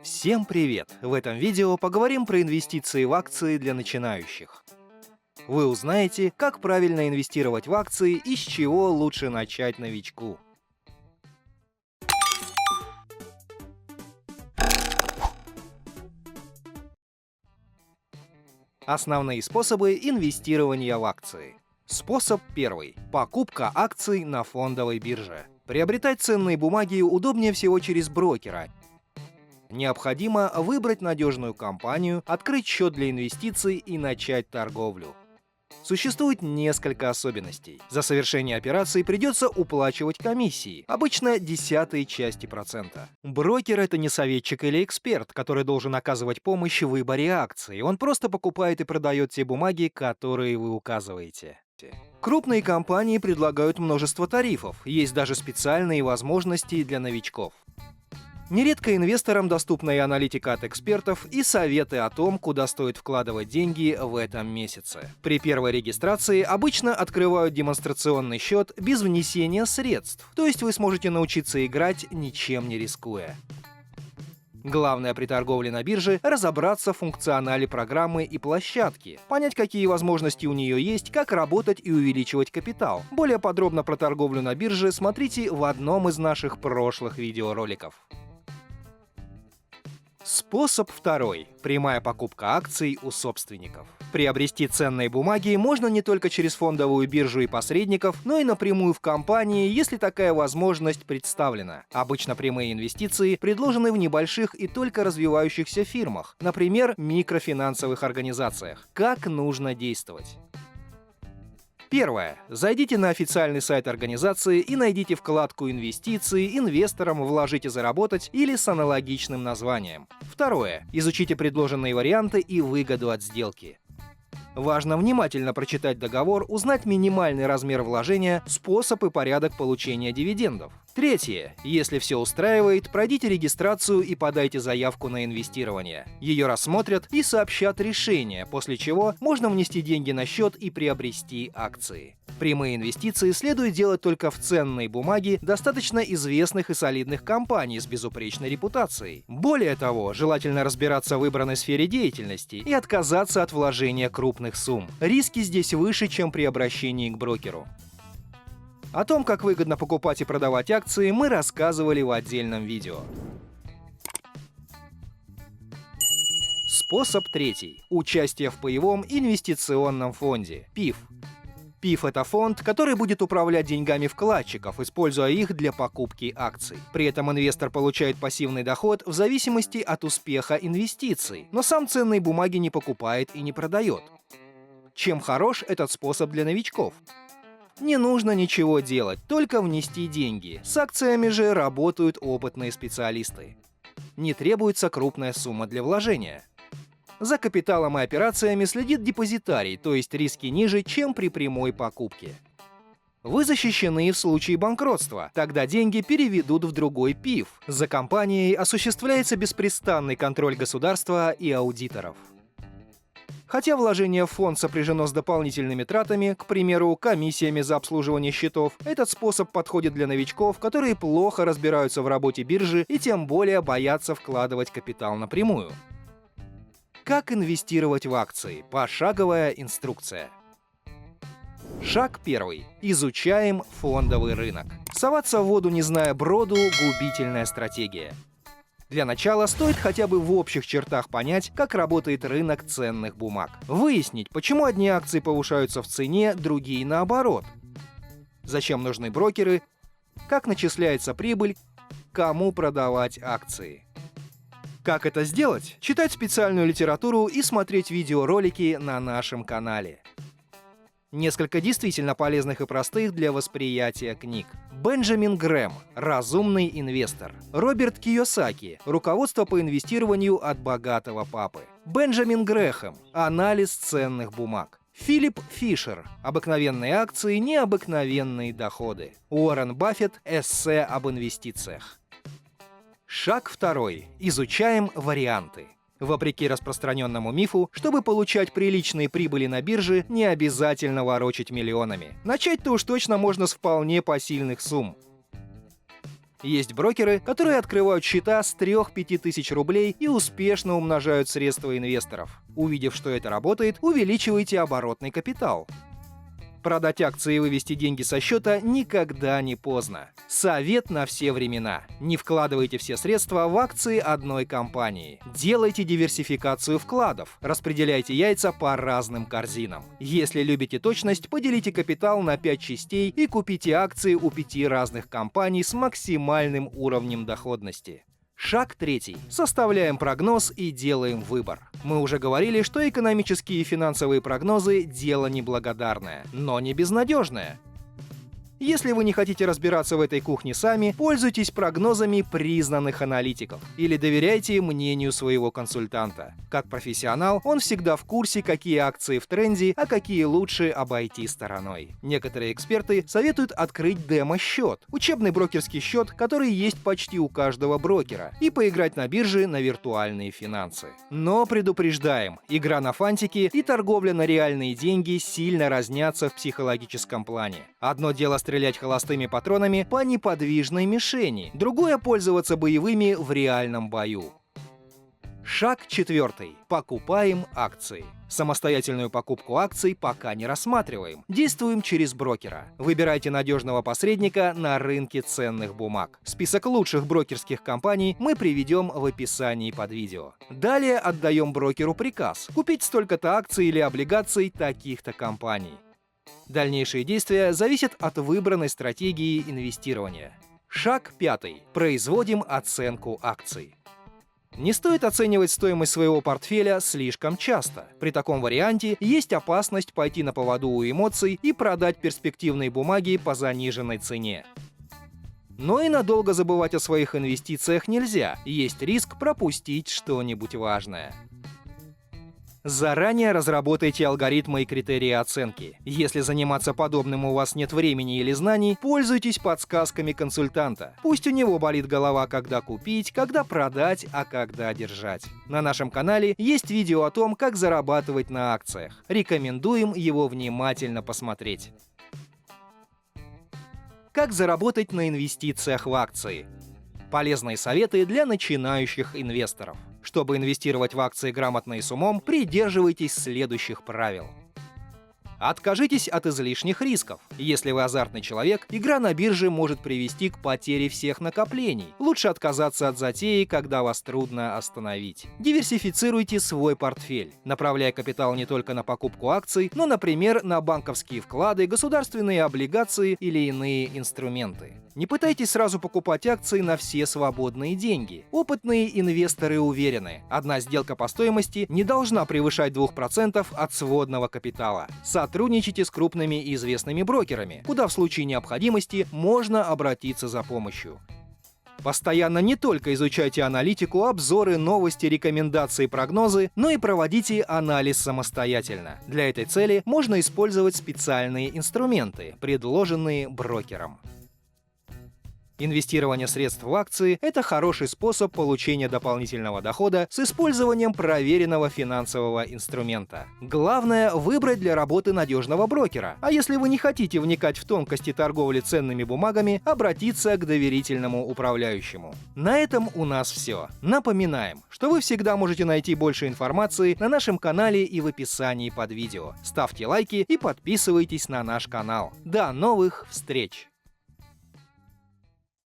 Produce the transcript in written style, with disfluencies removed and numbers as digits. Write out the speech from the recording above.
Всем привет! В этом видео поговорим про инвестиции в акции для начинающих. Вы узнаете, как правильно инвестировать в акции и с чего лучше начать новичку. Основные способы инвестирования в акции. Способ первый. Покупка акций на фондовой бирже. Приобретать ценные бумаги удобнее всего через брокера. Необходимо выбрать надежную компанию, открыть счет для инвестиций и начать торговлю. Существует несколько особенностей. За совершение операций придется уплачивать комиссии, обычно десятые части процента. Брокер — это не советчик или эксперт, который должен оказывать помощь в выборе акций. Он просто покупает и продает те бумаги, которые вы указываете. Крупные компании предлагают множество тарифов, есть даже специальные возможности для новичков. Нередко инвесторам доступна и аналитика от экспертов, и советы о том, куда стоит вкладывать деньги в этом месяце. При первой регистрации обычно открывают демонстрационный счет без внесения средств, то есть вы сможете научиться играть, ничем не рискуя. Главное при торговле на бирже — разобраться в функционале программы и площадки, понять, какие возможности у нее есть, как работать и увеличивать капитал. Более подробно про торговлю на бирже смотрите в одном из наших прошлых видеороликов. Способ второй. Прямая покупка акций у собственников. Приобрести ценные бумаги можно не только через фондовую биржу и посредников, но и напрямую в компании, если такая возможность представлена. Обычно прямые инвестиции предложены в небольших и только развивающихся фирмах, например, микрофинансовых организациях. Как нужно действовать? Первое. Зайдите на официальный сайт организации и найдите вкладку «Инвестиции», «Инвесторам», «Вложить и заработать» или с аналогичным названием. Второе. Изучите предложенные варианты и выгоду от сделки. Важно внимательно прочитать договор, узнать минимальный размер вложения, способ и порядок получения дивидендов. Третье. Если все устраивает, пройдите регистрацию и подайте заявку на инвестирование. Ее рассмотрят и сообщат решение, после чего можно внести деньги на счет и приобрести акции. Прямые инвестиции следует делать только в ценные бумаги достаточно известных и солидных компаний с безупречной репутацией. Более того, желательно разбираться в выбранной сфере деятельности и отказаться от вложения крупных сумм. Риски здесь выше, чем при обращении к брокеру. О том, как выгодно покупать и продавать акции, мы рассказывали в отдельном видео. Способ третий. Участие в паевом инвестиционном фонде – ПИФ. ПИФ — это фонд, который будет управлять деньгами вкладчиков, используя их для покупки акций. При этом инвестор получает пассивный доход в зависимости от успеха инвестиций, но сам ценные бумаги не покупает и не продает. Чем хорош этот способ для новичков? Не нужно ничего делать, только внести деньги. С акциями же работают опытные специалисты. Не требуется крупная сумма для вложения. За капиталом и операциями следит депозитарий, то есть риски ниже, чем при прямой покупке. Вы защищены в случае банкротства, тогда деньги переведут в другой ПИФ. За компанией осуществляется беспрестанный контроль государства и аудиторов. Хотя вложение в фонд сопряжено с дополнительными тратами, к примеру, комиссиями за обслуживание счетов, этот способ подходит для новичков, которые плохо разбираются в работе биржи и тем более боятся вкладывать капитал напрямую. Как инвестировать в акции? Пошаговая инструкция. Шаг первый. Изучаем фондовый рынок. Соваться в воду, не зная броду, губительная стратегия. Для начала стоит хотя бы в общих чертах понять, как работает рынок ценных бумаг. Выяснить, почему одни акции повышаются в цене, другие наоборот. Зачем нужны брокеры, как начисляется прибыль, кому продавать акции. Как это сделать? Читать специальную литературу и смотреть видеоролики на нашем канале. Несколько действительно полезных и простых для восприятия книг. Бенджамин Грэм «Разумный инвестор». Роберт Кийосаки «Руководство по инвестированию от богатого папы». Бенджамин Грэхэм «Анализ ценных бумаг». Филипп Фишер «Обыкновенные акции, необыкновенные доходы». Уоррен Баффет «Эссе об инвестициях». Шаг второй. Изучаем варианты. Вопреки распространенному мифу, чтобы получать приличные прибыли на бирже, не обязательно ворочать миллионами. Начать-то уж точно можно с вполне посильных сумм. Есть брокеры, которые открывают счета с 3-5 тысяч рублей и успешно умножают средства инвесторов. Увидев, что это работает, увеличивайте оборотный капитал. Продать акции и вывести деньги со счета никогда не поздно. Совет на все времена. Не вкладывайте все средства в акции одной компании. Делайте диверсификацию вкладов. Распределяйте яйца по разным корзинам. Если любите точность, поделите капитал на 5 частей и купите акции у 5 разных компаний с максимальным уровнем доходности. Шаг 3. Составляем прогноз и делаем выбор. Мы уже говорили, что экономические и финансовые прогнозы – дело неблагодарное, но не безнадежное. Если вы не хотите разбираться в этой кухне сами, пользуйтесь прогнозами признанных аналитиков или доверяйте мнению своего консультанта. Как профессионал, он всегда в курсе, какие акции в тренде, а какие лучше обойти стороной. Некоторые эксперты советуют открыть демо-счет, учебный брокерский счет, который есть почти у каждого брокера, и поиграть на бирже на виртуальные финансы. Но предупреждаем, игра на фантики и торговля на реальные деньги сильно разнятся в психологическом плане. Одно дело стрелять холостыми патронами по неподвижной мишени, другое — пользоваться боевыми в реальном бою. Шаг 4. Покупаем акции. Самостоятельную покупку акций пока не рассматриваем. Действуем через брокера. Выбирайте надежного посредника на рынке ценных бумаг. Список лучших брокерских компаний мы приведем в описании под видео. Далее отдаем брокеру приказ купить столько-то акций или облигаций таких-то компаний. Дальнейшие действия зависят от выбранной стратегии инвестирования. Шаг 5. Производим оценку акций. Не стоит оценивать стоимость своего портфеля слишком часто. При таком варианте есть опасность пойти на поводу у эмоций и продать перспективные бумаги по заниженной цене. Но и надолго забывать о своих инвестициях нельзя, есть риск пропустить что-нибудь важное. Заранее разработайте алгоритмы и критерии оценки. Если заниматься подобным у вас нет времени или знаний, пользуйтесь подсказками консультанта. Пусть у него болит голова, когда купить, когда продать, а когда держать. На нашем канале есть видео о том, как зарабатывать на акциях. Рекомендуем его внимательно посмотреть. Как заработать на инвестициях в акции? Полезные советы для начинающих инвесторов. Чтобы инвестировать в акции грамотно и с умом, придерживайтесь следующих правил. Откажитесь от излишних рисков. Если вы азартный человек, игра на бирже может привести к потере всех накоплений. Лучше отказаться от затеи, когда вас трудно остановить. Диверсифицируйте свой портфель, направляя капитал не только на покупку акций, но, например, на банковские вклады, государственные облигации или иные инструменты. Не пытайтесь сразу покупать акции на все свободные деньги. Опытные инвесторы уверены, одна сделка по стоимости не должна превышать 2% от сводного капитала. Сотрудничайте с крупными и известными брокерами, куда в случае необходимости можно обратиться за помощью. Постоянно не только изучайте аналитику, обзоры, новости, рекомендации, прогнозы, но и проводите анализ самостоятельно. Для этой цели можно использовать специальные инструменты, предложенные брокером. Инвестирование средств в акции – это хороший способ получения дополнительного дохода с использованием проверенного финансового инструмента. Главное – выбрать для работы надежного брокера. А если вы не хотите вникать в тонкости торговли ценными бумагами, обратиться к доверительному управляющему. На этом у нас все. Напоминаем, что вы всегда можете найти больше информации на нашем канале и в описании под видео. Ставьте лайки и подписывайтесь на наш канал. До новых встреч!